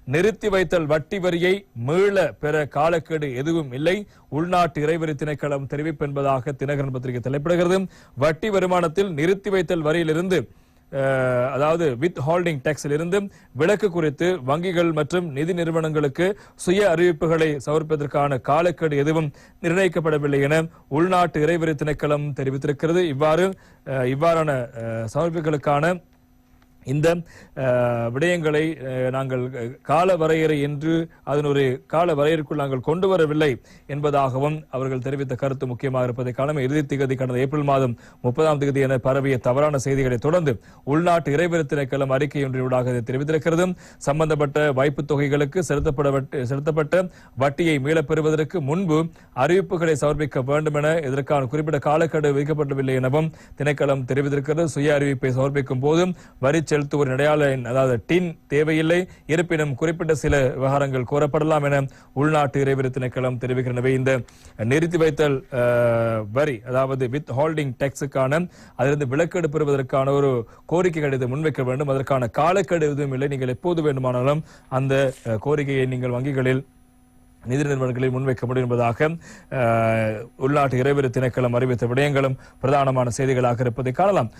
நிறுத்தி வைத்தல் வட்டி வரியை மீள பெற காலக்கெடு எதுவும் இல்லை, உள்நாட்டு இறைவரி திணைக்களம் தெரிவிப்பு என்பதாக தினகரன் பத்திரிகை தலைப்பிடுகிறது. வட்டி வருமானத்தில் நிறுத்தி வைத்தல் வரியிலிருந்து அதாவது வித் ஹோல்டிங் டாக்ஸில் இருந்து விலக்கு குறித்து வங்கிகள் மற்றும் நிதி நிறுவனங்களுக்கு சுய அறிவிப்புகளை சமர்ப்பதற்கான காலக்கெடு எதுவும் நிர்ணயிக்கப்படவில்லை என உள்நாட்டு இறைவரி திணைக்களம் தெரிவித்திருக்கிறது. இவ்வாறான சமர்ப்புகளுக்கான இந்த விடயங்களை நாங்கள் கால வரையறை என்று அதன் ஒரு கால வரையறைக்குள் நாங்கள் கொண்டு வரவில்லை என்பதாகவும் அவர்கள் தெரிவித்த கருத்து முக்கியமாக இருப்பதை காலம். இறுதி திகதி கடந்த ஏப்ரல் மாதம் 30ஆம் தேதி என பரவிய தவறான செய்திகளை தொடர்ந்து உள்நாட்டு இறைவரி திணைக்களம் அறிக்கை ஒன்றினூடாக இதை தெரிவித்திருக்கிறது. சம்பந்தப்பட்ட வைப்புத் தொகைகளுக்கு செலுத்தப்பட்ட வட்டியை மீளப் பெறுவதற்கு முன்பு அறிவிப்புகளை சமர்ப்பிக்க வேண்டும் என இதற்கான குறிப்பிட்ட காலக்கெடு விதிக்கப்படவில்லை எனவும் திணைக்களம் தெரிவித்திருக்கிறது. சுய அறிவிப்பை சமர்ப்பிக்கும் போது வரி செலுத்துவோர் அடையாள எண் அதாவது டின் தேவையில்லை, இருப்பினும் குறிப்பிட்ட சில விவகாரங்கள் கோரப்படலாம் என உள்நாட்டு இறைவரி திணைக்களம் தெரிவிக்கின்றன. இந்த நிறுத்தி வைத்தல் வரி அதாவது வித் ஹோல்டிங் டாக்ஸுக்கான அதிலிருந்து விலக்கெடு பெறுவதற்கான ஒரு கோரிக்கை கடிதம் முன்வைக்க வேண்டும். அதற்கான காலக்கெடு எதுவும் இல்லை. நீங்கள் எப்போது வேண்டுமானாலும் அந்த கோரிக்கையை நீங்கள் வங்கிகளில் நிதி நிறுவனங்களில் முன்வைக்க முடியும் என்பதாக உள்நாட்டு இறைவரி திணைக்களம் அறிவித்த விடயங்களும் பிரதானமான செய்திகளாக இருப்பதை காணலாம்.